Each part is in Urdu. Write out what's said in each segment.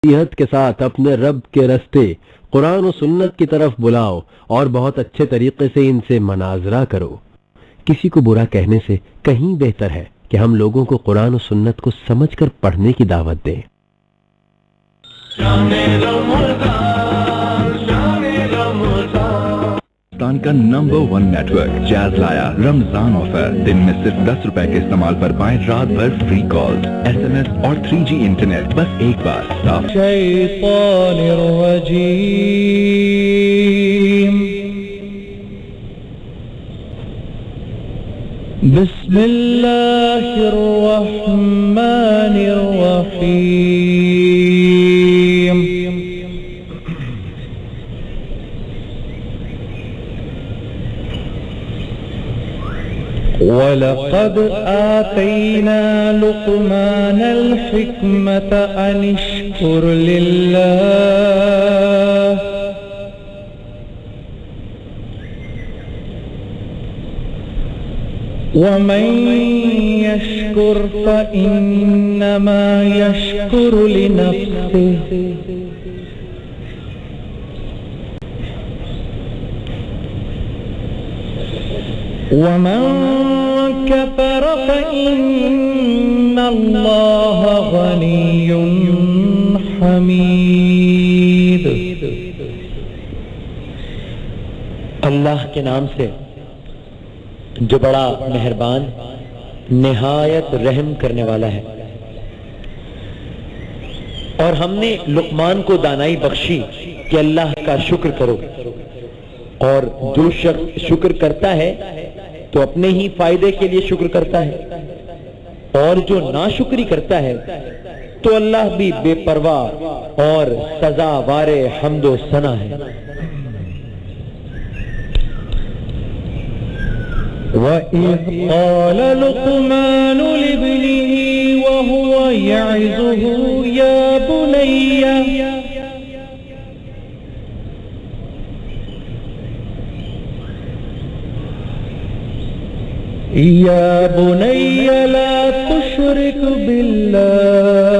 نصیحت کے ساتھ اپنے رب کے رستے قرآن و سنت کی طرف بلاؤ اور بہت اچھے طریقے سے ان سے مناظرہ کرو۔ کسی کو برا کہنے سے کہیں بہتر ہے کہ ہم لوگوں کو قرآن و سنت کو سمجھ کر پڑھنے کی دعوت دیں۔ پاکستان کا نمبر 1 نیٹ ورک جاز لایا رمضان آفر، دن میں صرف 10 روپے کے استعمال پر پائیں رات بھر فری کال، SMS اور 3G انٹرنیٹ، بس ایک بار۔ شیطان الرجیم، بسم اللہ الرحمن الرحیم۔ وَلَقَدْ آتَيْنَا لُقْمَانَ الْحِكْمَةَ أَنِ اشْكُرْ لِلَّهِ وَمَنْ يَشْكُرْ فَإِنَّمَا يَشْكُرُ لِنَفْسِهِ وَمَنْ كَفَرَ فَإِنَّ اللَّهَ غَنِيٌّ حَمِيدٌ۔ اللہ کے نام سے جو بڑا مہربان نہایت رحم کرنے والا ہے۔ اور ہم نے لقمان کو دانائی بخشی کہ اللہ کا شکر کرو، اور جو شخص شکر کرتا ہے تو اپنے ہی فائدے کے لیے شکر کرتا ہے، اور جو ناشکری کرتا ہے تو اللہ بھی بے پرواہ اور سزاوار حمد و ثنا ہے۔ وَإِذْ قَالَ لُقْمَانُ لِابْنِهِ وَهُوَ يَعِظُهُ يَا بُنَيَّ لَا تُشْرِكْ بِاللَّهِ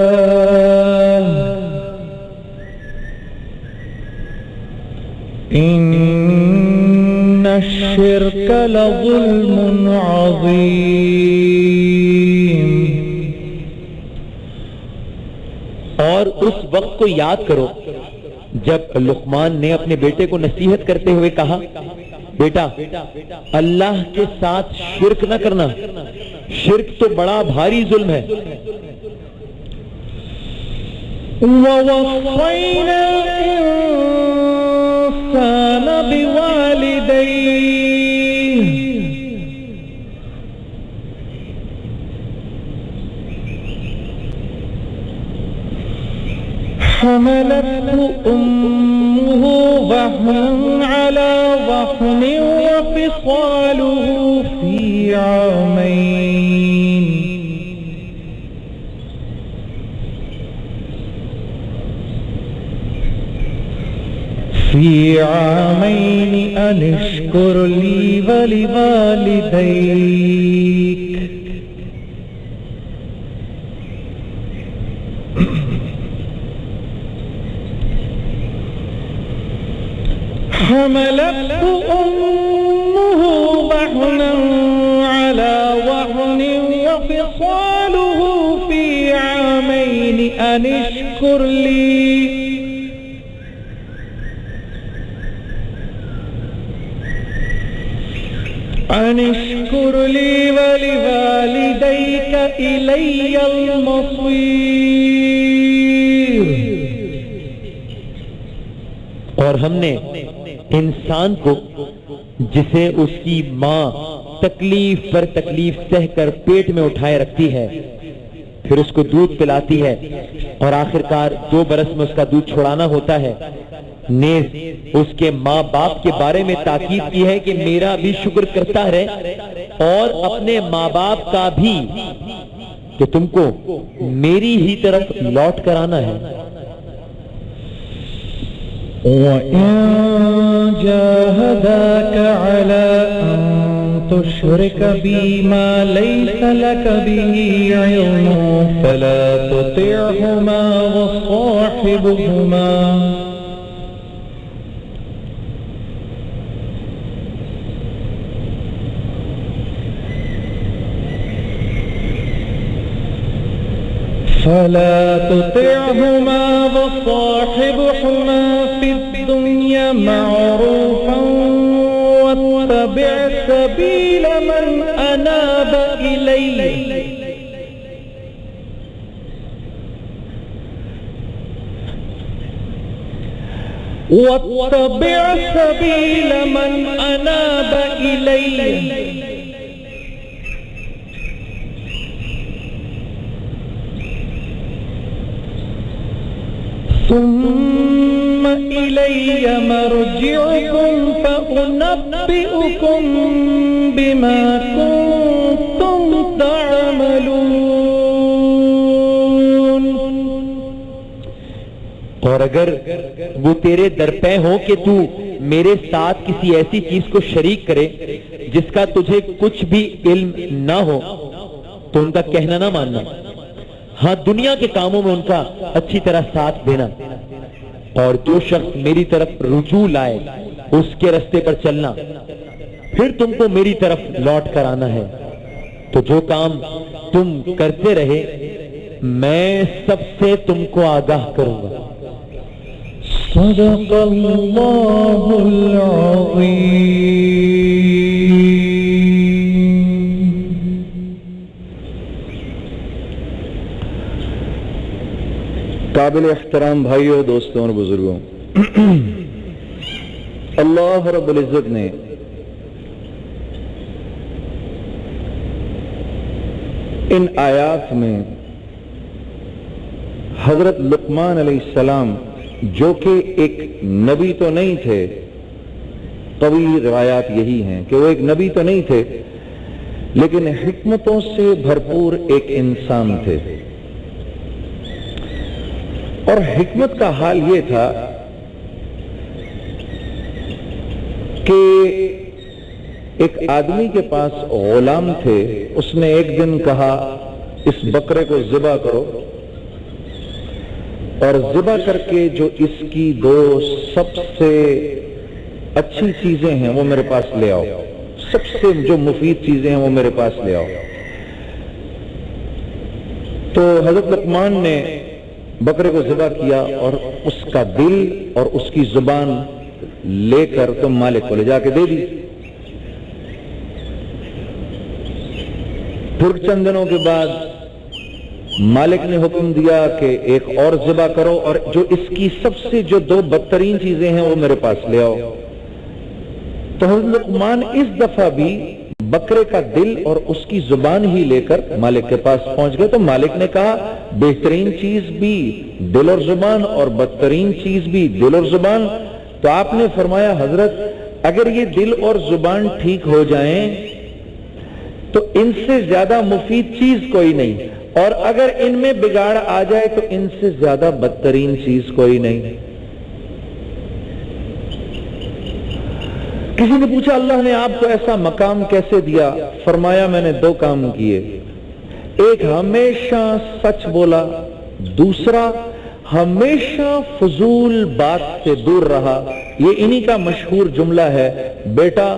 إِنَّ الشِّرْكَ لَظُلْمٌ عَظِيمٌ۔ اور اس وقت کو یاد کرو جب لقمان نے اپنے بیٹے کو نصیحت کرتے ہوئے کہا، بیٹا اللہ کے ساتھ شرک نہ کرنا، شرک تو بڑا بھاری ظلم ہے۔ وَوَصَّيْنَا الْإِنسَانَ بِوَالِدَيْهِ حَمَلَتْهُ أُمُّهُ وَهْنًا عَلَى وَهْنٍ وَفِصَالُهُ فِي عَامَيْنِ أَنِ اشْكُرْ لِي وَلِوَالِدَيْكَ حملته أمه وهنا على وهن وفصاله في عامين أن اشكر لي ولوالديك إلي المصير۔ اور ہم نے انسان کو جسے اس کی ماں تکلیف پر تکلیف سہ کر پیٹ میں اٹھائے رکھتی ہے، پھر اس کو دودھ پلاتی ہے اور آخرکار 2 برس میں اس کا دودھ چھڑانا ہوتا ہے، نیز اس کے ماں باپ کے بارے میں تاکید کی ہے کہ میرا بھی شکر کرتا رہے اور اپنے ماں باپ کا بھی، کہ تم کو میری ہی طرف لوٹ کر آنا ہے۔ وَإِن جَاهَدَاكَ عَلَىٰ أَن تشرك بي ما ليس لك به علم فلا تطعهما وصاحبهما وصاحبهما في الدنيا معروفا واتبع سبيل من أناب إلي ثم إلي مرجعكم فأنبئكم بما كنتم تعملون. اور اگر وہ تیرے درپے ہو کہ تو میرے ساتھ کسی ایسی چیز کو شریک کرے جس کا تجھے کچھ بھی علم نہ ہو تو ان کا کہنا نہ ماننا. ہاں دنیا کے کاموں میں ان کا اچھی طرح ساتھ دینا، اور جو شخص میری طرف رجوع لائے اس کے رستے پر چلنا، پھر تم کو میری طرف لوٹ کر آنا ہے. تو جو کام تم کرتے رہے میں سب سے تم کو آگاہ کروں گا. صدق اللہ العظیم. قابل احترام بھائیوں، دوستوں اور بزرگوں، اللہ رب العزت نے ان آیات میں حضرت لقمان علیہ السلام جو کہ ایک نبی تو نہیں تھے، قوی روایات یہی ہیں کہ وہ ایک نبی تو نہیں تھے لیکن حکمتوں سے بھرپور ایک انسان تھے. اور حکمت کا حال یہ تھا کہ ایک آدمی کے پاس غلام تھے. اس نے ایک دن کہا اس بکرے کو ذبح کرو اور ذبح کر کے جو اس کی دو سب سے اچھی چیزیں ہیں وہ میرے پاس لے آؤ، سب سے جو مفید چیزیں ہیں وہ میرے پاس لے آؤ. تو حضرت لقمان نے بکرے کو ذبح کیا اور اس کا دل اور اس کی زبان لے کر تم مالک کو لے جا کے دے دی. پھر چند دنوں کے بعد مالک نے حکم دیا کہ ایک اور ذبح کرو اور جو اس کی سب سے جو دو بدترین چیزیں ہیں وہ میرے پاس لے آؤ. تو حضرت لقمان اس دفعہ بھی بکرے کا دل اور اس کی زبان ہی لے کر مالک کے پاس پہنچ گئے. تو مالک نے کہا بہترین چیز بھی دل اور زبان اور بدترین چیز بھی دل اور زبان. تو آپ نے فرمایا حضرت اگر یہ دل اور زبان ٹھیک ہو جائیں تو ان سے زیادہ مفید چیز کوئی نہیں، اور اگر ان میں بگاڑ آ جائے تو ان سے زیادہ بدترین چیز کوئی نہیں. کسی نے پوچھا اللہ نے آپ کو ایسا مقام کیسے دیا؟ فرمایا میں نے دو کام کیے، ایک ہمیشہ سچ بولا، دوسرا ہمیشہ فضول بات سے دور رہا. یہ انہی کا مشہور جملہ ہے، بیٹا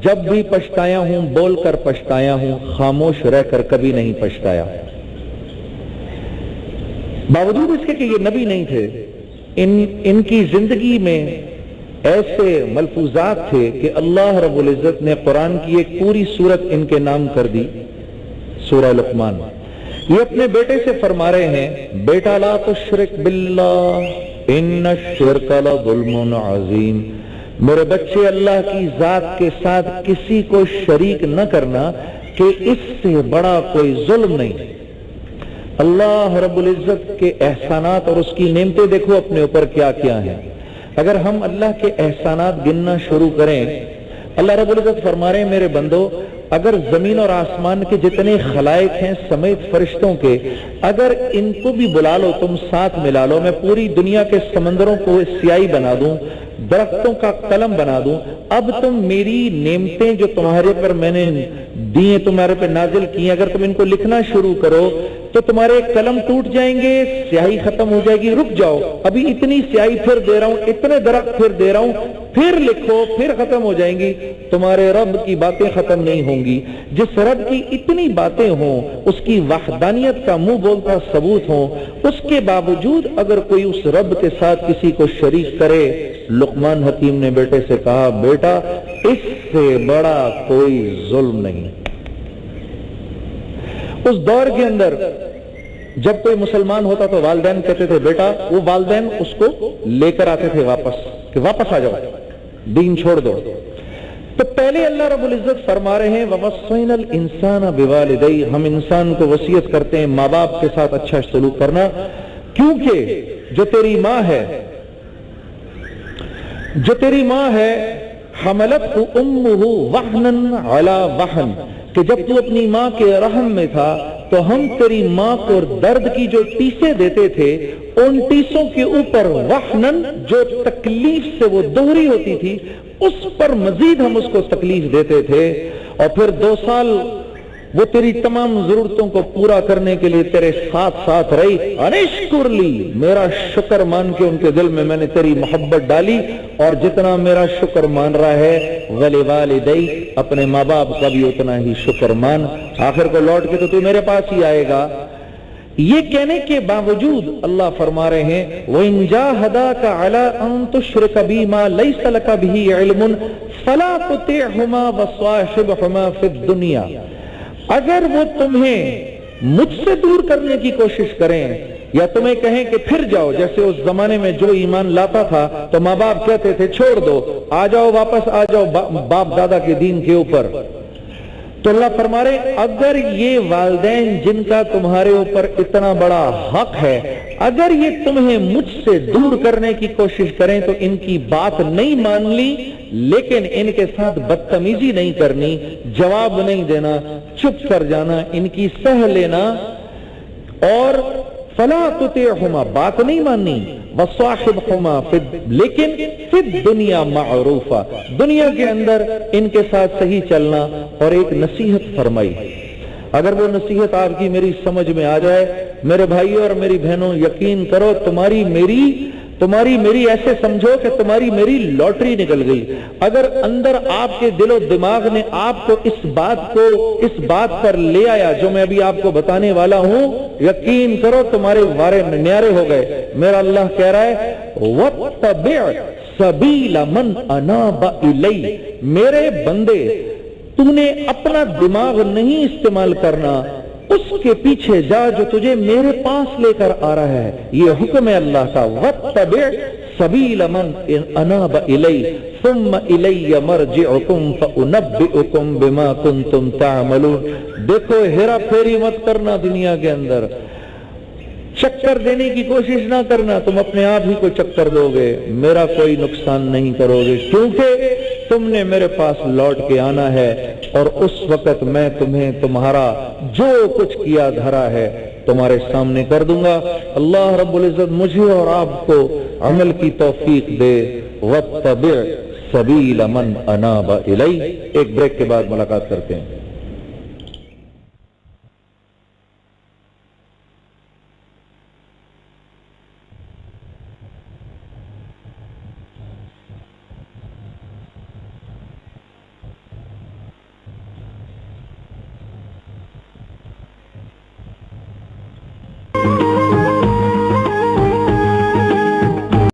جب بھی پچھتایا ہوں بول کر پچھتایا ہوں، خاموش رہ کر کبھی نہیں پچھتایا. باوجود اس کے کہ یہ نبی نہیں تھے، ان کی زندگی میں ایسے ملفوظات تھے کہ اللہ رب العزت نے قرآن کی ایک پوری سورت ان کے نام کر دی، سورہ لقمان. یہ اپنے بیٹے سے فرما رہے ہیں بیٹا لا تشرک باللہ ان الشرک لظلم عظیم. میرے بچے اللہ کی ذات کے ساتھ کسی کو شریک نہ کرنا کہ اس سے بڑا کوئی ظلم نہیں. اللہ رب العزت کے احسانات اور اس کی نعمتیں دیکھو اپنے اوپر کیا کیا ہیں. اگر ہم اللہ کے احسانات گننا شروع کریں، اللہ رب العزت فرما رہے ہیں میرے بندو اگر زمین اور آسمان کے جتنے خلائق ہیں سمیت فرشتوں کے، اگر ان کو بھی بلا لو، تم ساتھ ملا لو، میں پوری دنیا کے سمندروں کو سیاہی بنا دوں، درختوں کا قلم بنا دوں، اب تم میری نعمتیں جو تمہارے پر میں نے دی، تمہارے پر نازل کی، اگر تم ان کو لکھنا شروع کرو تو تمہارے قلم ٹوٹ جائیں گے، سیاہی ختم ہو جائے گی، رک جاؤ، ابھی اتنی سیاہی پھر دے رہا ہوں، اتنے درخت پھر دے رہا ہوں، پھر لکھو، پھر ختم ہو جائیں گی، تمہارے رب کی باتیں ختم نہیں ہوں گی۔ جس رب کی اتنی باتیں ہوں، اس کی وحدانیت کا منہ بولتا ثبوت ہوں، اس کے باوجود اگر کوئی اس رب کے ساتھ کسی کو شریک کرے، لقمان حکیم نے بیٹے سے کہا، بیٹا اس سے بڑا کوئی ظلم نہیں۔ اس دور کے اندر جب کوئی مسلمان ہوتا تو والدین کہتے تھے بیٹا، وہ والدین اس کو لے کر آتے تھے واپس، کہ واپس آ جاؤ، دین چھوڑ دو۔ تو پہلے اللہ رب العزت فرما رہے ہیں وَوَصَّيْنَا الْإِنسَانَ بِوَالِدَيْهِ، ہم انسان کو وصیت کرتے ہیں ماں باپ کے ساتھ اچھا سلوک کرنا، کیونکہ جو تیری ماں ہے حملتہ امہ وہنا علی وہن، کہ جب تو اپنی ماں کے رحم میں تھا تو ہم تیری ماں کو درد کی جو ٹیسیں دیتے تھے، ان ٹیسوں کے اوپر وہنن، جو تکلیف سے وہ دوہری ہوتی تھی، اس پر مزید ہم اس کو تکلیف دیتے تھے، اور پھر 2 سال وہ تیری تمام ضرورتوں کو پورا کرنے کے لیے تیرے ساتھ رہی، انشکر لی، میرا شکر مان کے ان کے دل میں میں نے تیری محبت ڈالی، اور جتنا میرا شکر مان رہا ہے وَلِوَالِدَيْ، اپنے ماں باپ کا بھی اتنا ہی شکر مان، آخر کو لوٹ کے تو میرے پاس ہی آئے گا۔ یہ کہنے کے باوجود اللہ فرما رہے ہیں وَإِن جَاهَدَاكَ عَلَىٰ أَن تُشْرِكَ بِي مَا لَيْسَ لَكَ بِهِ عِلْمٌ فَلَا تُطِعْهُمَا وَصَاحِبْهُمَا فِي الدُّنْيَا، اگر وہ تمہیں مجھ سے دور کرنے کی کوشش کریں یا تمہیں کہیں کہ پھر جاؤ، جیسے اس زمانے میں جو ایمان لاتا تھا تو ماں باپ کہتے تھے چھوڑ دو، آ جاؤ واپس آ جاؤ باپ دادا کے دین کے اوپر، تو اللہ فرما رہے اگر یہ والدین جن کا تمہارے اوپر اتنا بڑا حق ہے، اگر یہ تمہیں مجھ سے دور کرنے کی کوشش کریں تو ان کی بات نہیں مان لی، لیکن ان کے ساتھ بدتمیزی نہیں کرنی، جواب نہیں دینا، چپ کر جانا، ان کی سہ لینا، اور فلا تطیعہما، بات نہیں ماننی، وصاحبہما لیکن فی الدنیا معروفا، دنیا کے اندر ان کے ساتھ صحیح چلنا، اور ایک نصیحت فرمائی۔ اگر وہ نصیحت آپ کی میری سمجھ میں آ جائے، میرے بھائیوں اور میری بہنوں، یقین کرو تمہاری میری ایسے سمجھو کہ تمہاری میری لاٹری نکل گئی۔ اگر اندر آپ کے دل و دماغ نے آپ کو اس بات پر لے آیا جو میں ابھی آپ کو بتانے والا ہوں، یقین کرو تمہارے وارے نیارے ہو گئے۔ میرا اللہ کہہ رہا ہے وَاتَّبِعْ سَبِيلَ مَنْ أَنَابَ إِلَيَّ، میرے بندے تم نے اپنا دماغ نہیں استعمال کرنا، اس کے پیچھے جا جو تجھے میرے پاس لے کر آ رہا ہے، یہ حکم ہے اللہ کا۔ وَاتَّبِعْ سَبِيلَ مَنْ أَنَابَ إِلَيَّ ثُمَّ إِلَيَّ مَرْجِعُكُمْ فَأُنَبِّئُكُمْ بِمَا كُنْتُمْ تَعْمَلُونَ۔ دیکھو ہیرا پھیری مت کرنا دنیا کے اندر، چکر دینے کی کوشش نہ کرنا، تم اپنے آپ ہی کو چکر دو گے، میرا کوئی نقصان نہیں کرو گے، کیونکہ تم نے میرے پاس لوٹ کے آنا ہے، اور اس وقت میں تمہیں تمہارا جو کچھ کیا دھرا ہے تمہارے سامنے کر دوں گا۔ اللہ رب العزت مجھے اور آپ کو عمل کی توفیق دے۔ وَاتَّبِعْ سَبِيلَ مَنْ أَنَابَ إِلَيَّ۔ ایک بریک کے بعد ملاقات کرتے ہیں۔